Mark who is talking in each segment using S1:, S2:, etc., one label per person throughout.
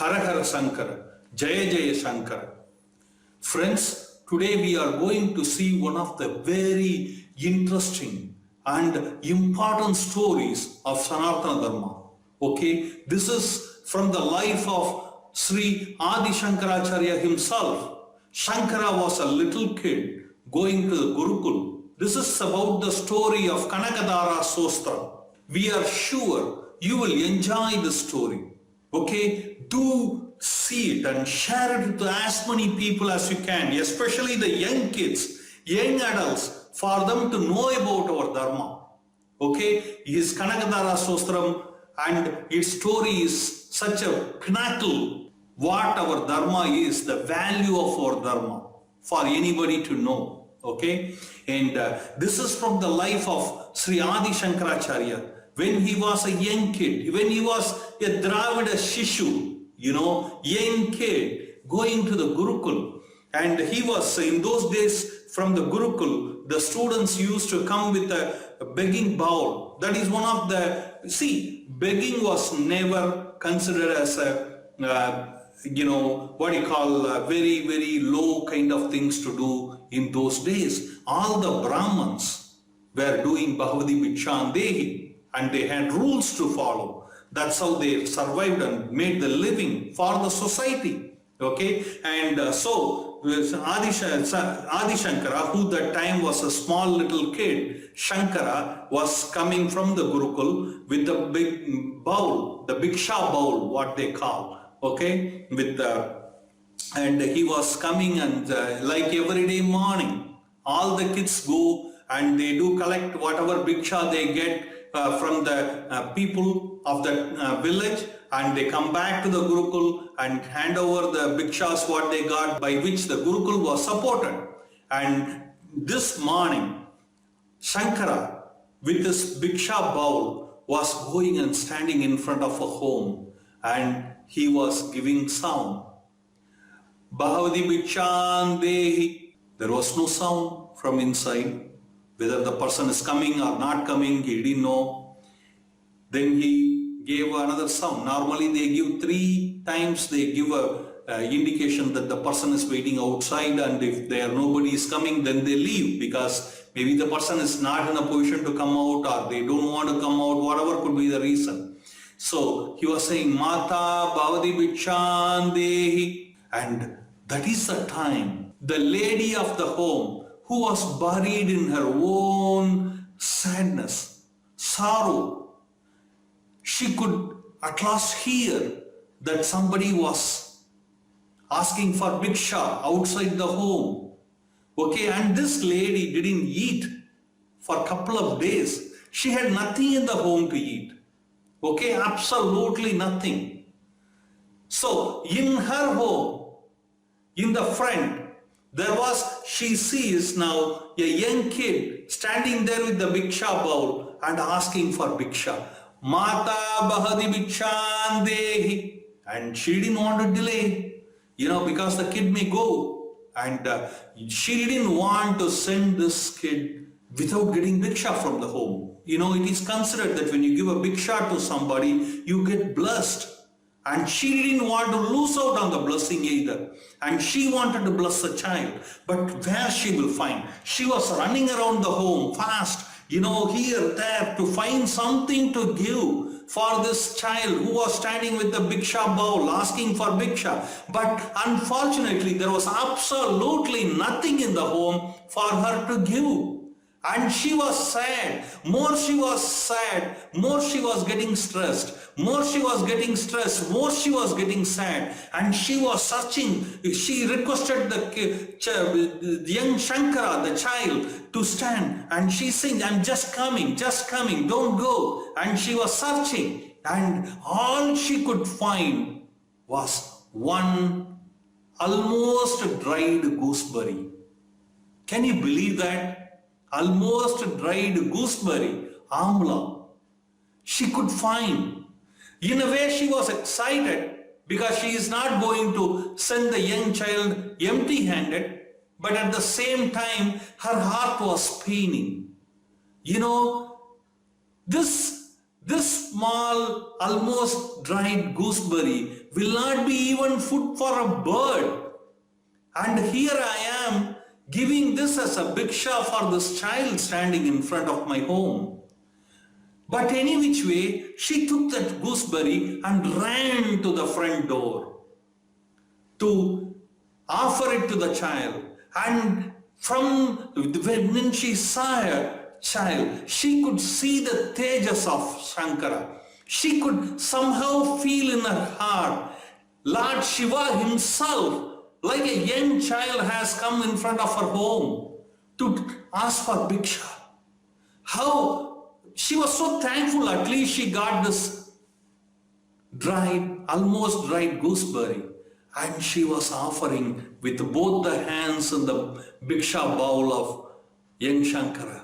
S1: Hara Hara Shankara, Jaya Jaya Shankara. Friends, today we are going to see one of the very interesting and important stories of Sanatana Dharma. Okay, this is from the life of Sri Adi Shankaracharya himself. Shankara was a little kid going to the Gurukul. This is about the story of Kanakadhara Stotram. We are sure you will enjoy the story. Okay, do see it and share it to as many people as you can, especially the young kids, young adults, for them to know about our Dharma. Okay, his Kanakadhara Stotram and its story is such a pinnacle what our Dharma is, the value of our Dharma for anybody to know. Okay, and this is from the life of Sri Adi Shankaracharya when he was a young kid, when he was a Dravida Shishu, young kid going to the Gurukul. And he was, in those days from the Gurukul, the students used to come with a begging bowl. That is one of the, begging was never considered as a, very, very low kind of things to do in those days. All the Brahmins were doing Bhavadi Bhikshan Dehi and they had rules to follow. That's how they survived and made the living for the society. Okay, and so Adi Shankara, who that time was a small little kid, Shankara was coming from the Gurukul with the big bowl, the Bhiksha bowl, what they call. Okay, and he was coming and like every day morning, all the kids go and they do collect whatever Bhiksha they get from the people of that village, and they come back to the Gurukul and hand over the Bhikshas what they got, by which the Gurukul was supported. And this morning, Shankara with his Bhiksha bowl was going and standing in front of a home and he was giving sound. Bhavadi Bhikshan Dehi. There was no sound from inside. Whether the person is coming or not coming, he didn't know. Then he gave another sound. Normally they give 3 times, they give a indication that the person is waiting outside, and if nobody is coming, then they leave because maybe the person is not in a position to come out or they don't want to come out, whatever could be the reason. So he was saying, Mata Bhavadi Bhikshan Dehi. And that is the time the lady of the home, who was buried in her own sadness, sorrow, she could at last hear that somebody was asking for bhiksha outside the home. Okay, and this lady didn't eat for a couple of days. She had nothing in the home to eat. Okay, absolutely nothing. So in her home, in the front, she sees now a young kid standing there with the bhiksha bowl and asking for bhiksha. Mata Bhavadi Bhikshan Dehi. And she didn't want to delay, because the kid may go. And she didn't want to send this kid without getting bhiksha from the home. It is considered that when you give a bhiksha to somebody, you get blessed. And she didn't want to lose out on the blessing either. And she wanted to bless the child. But where she will find? She was running around the home fast, here, there, to find something to give for this child who was standing with the bhiksha bowl asking for bhiksha. But unfortunately, there was absolutely nothing in the home for her to give. And she was sad. More she was sad, more she was getting stressed. More she was getting stressed, more she was getting sad. And she was searching. She requested the young Shankara, the child, to stand. And she said, I'm just coming, don't go. And she was searching. And all she could find was one almost dried gooseberry. Can you believe that? Almost dried gooseberry, amla, she could find. In a way, she was excited because she is not going to send the young child empty-handed, but at the same time, her heart was paining. This small, almost dried gooseberry will not be even food for a bird. And here I am giving this as a bhiksha for this child standing in front of my home. But any which way, she took that gooseberry and ran to the front door to offer it to the child. And when she saw a child, she could see the tejas of Shankara. She could somehow feel in her heart, Lord Shiva himself, like a young child, has come in front of her home to ask for bhiksha. How she was so thankful, at least she got this almost dried gooseberry, and she was offering with both the hands in the bhiksha bowl of young Shankara.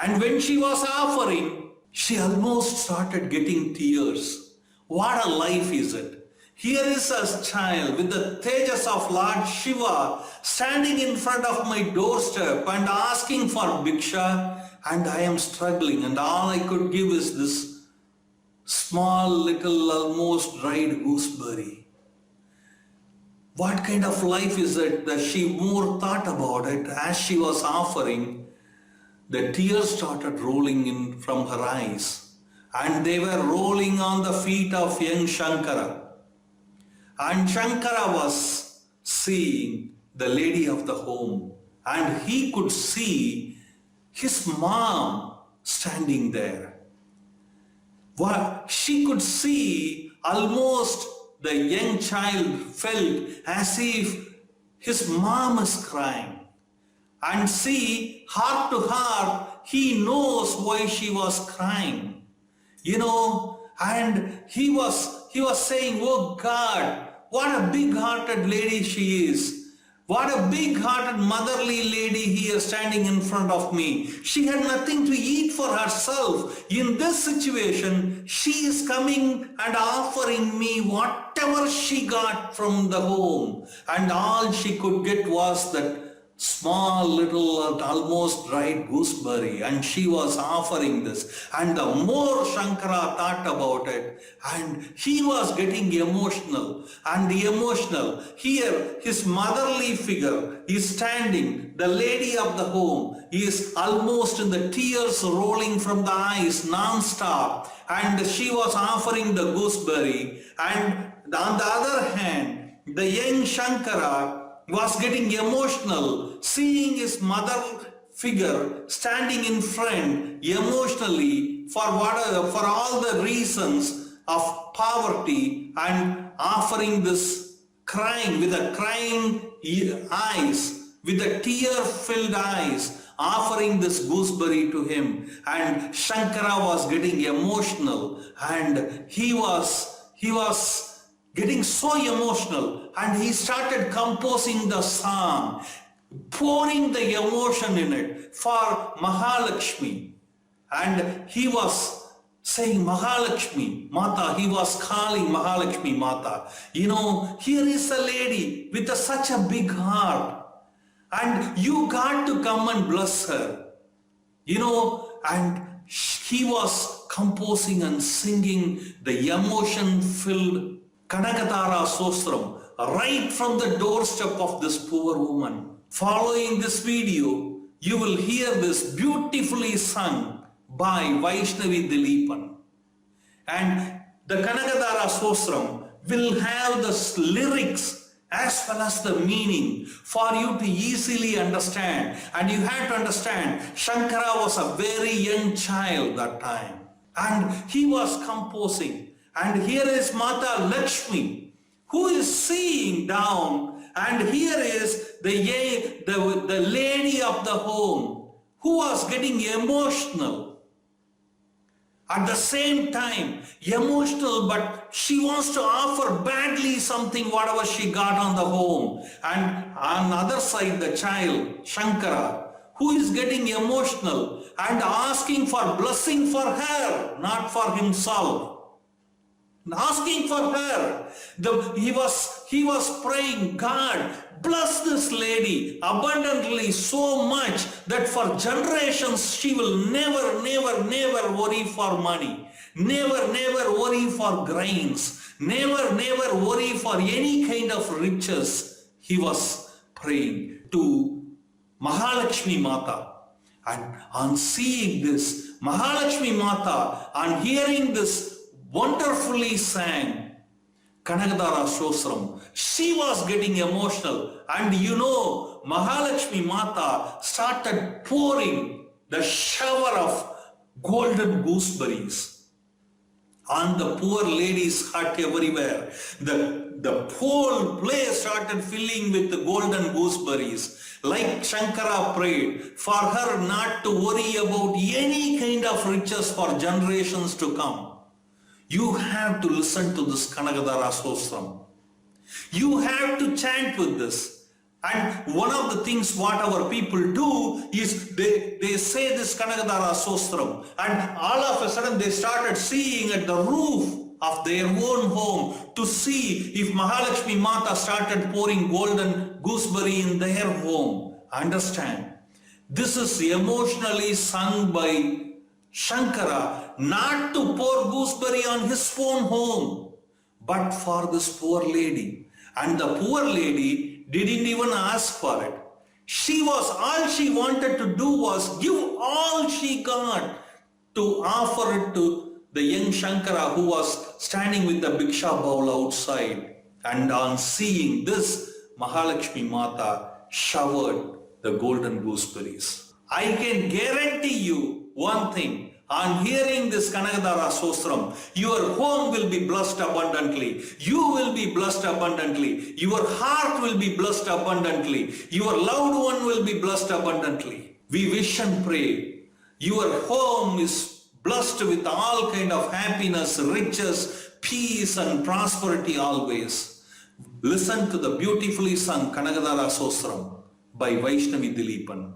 S1: And when she was offering, she almost started getting tears. What a life is it? Here is a child with the tejas of Lord Shiva standing in front of my doorstep and asking for bhiksha, and I am struggling, and all I could give is this small little almost dried gooseberry. What kind of life is it that she more thought about it as she was offering? The tears started rolling in from her eyes, and they were rolling on the feet of young Shankara. And Shankara was seeing the lady of the home, and he could see his mom standing there. She could see almost the young child felt as if his mom is crying. And see, heart to heart, he knows why she was crying. And he was saying, oh God, what a big-hearted lady she is. What a big-hearted motherly lady here standing in front of me. She had nothing to eat for herself. In this situation, she is coming and offering me whatever she got from the home. And all she could get was that small little almost dried gooseberry, and she was offering this. And the more Shankara thought about it, and he was getting emotional. Here his motherly figure is standing, the lady of the home is almost in the tears rolling from the eyes non-stop, and she was offering the gooseberry. And on the other hand, the young Shankara was getting emotional, seeing his mother figure standing in front emotionally for all the reasons of poverty, and offering this crying with the crying eyes, with the tear-filled eyes, offering this gooseberry to him. And Shankara was getting emotional, and he was getting so emotional, and he started composing the song, pouring the emotion in it for Lakshmi. And he was saying Lakshmi Mata, he was calling Lakshmi Mata. Here is a lady with such a big heart, and you got to come and bless her. And he was composing and singing the emotion-filled Kanakadhara Stotram right from the doorstep of this poor woman. Following this video, you will hear this beautifully sung by Vaishnavi Dileepan. And the Kanakadhara Stotram will have the lyrics as well as the meaning for you to easily understand. And you have to understand, Shankara was a very young child that time, and he was composing. And here is Mata Lakshmi, who is seeing down, and here is the lady of the home, who was getting emotional. At the same time, emotional, but she wants to offer badly something, whatever she got on the home. And on the other side, the child, Shankara, who is getting emotional and asking for blessing for her, not for himself. Asking for her. He was praying, God, bless this lady abundantly, so much that for generations she will never worry for money. Never worry for grains. Never worry for any kind of riches. He was praying to Mahalakshmi Mata. And on seeing this, Mahalakshmi Mata, on hearing this wonderfully sang Kanakadhara Stotram, she was getting emotional. And Mahalakshmi Mata started pouring the shower of golden gooseberries on the poor lady's hut everywhere. The whole place started filling with the golden gooseberries. Like Shankara prayed for her not to worry about any kind of riches for generations to come. You have to listen to this Kanakadhara Stotram. You have to chant with this. And one of the things what our people do is they say this Kanakadhara Stotram, and all of a sudden they started seeing at the roof of their own home to see if Mahalakshmi Mata started pouring golden gooseberry in their home. Understand? This is emotionally sung by Shankara, not to pour gooseberry on his own home, but for this poor lady. And the poor lady didn't even ask for it. All she wanted to do was give all she got to offer it to the young Shankara who was standing with the Bhiksha bowl outside. And on seeing this, Mahalakshmi Mata showered the golden gooseberries. I can guarantee you one thing. On hearing this Kanakadhara Stotram, your home will be blessed abundantly. You will be blessed abundantly. Your heart will be blessed abundantly. Your loved one will be blessed abundantly. We wish and pray your home is blessed with all kind of happiness, riches, peace and prosperity always. Listen to the beautifully sung Kanakadhara Stotram by Vaishnavi Dileepan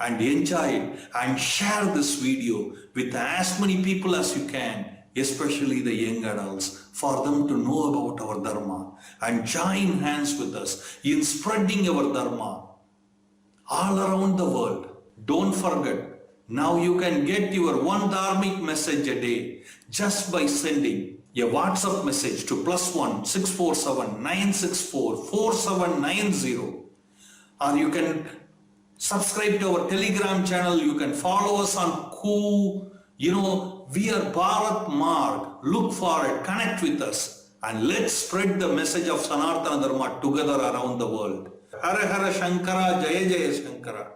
S1: and enjoy it and share this video with as many people as you can, especially the young adults, for them to know about our Dharma and join hands with us in spreading our Dharma all around the world. Don't forget, now you can get your one dharmic message a day just by sending a WhatsApp message to +1 647 964 4790, or you can subscribe to our Telegram channel. You can follow us on we are Bharat Marg. Look for it, connect with us, and let's spread the message of Sanatana Dharma together around the world. Hara Hara Shankara, Jaya Jaya Shankara.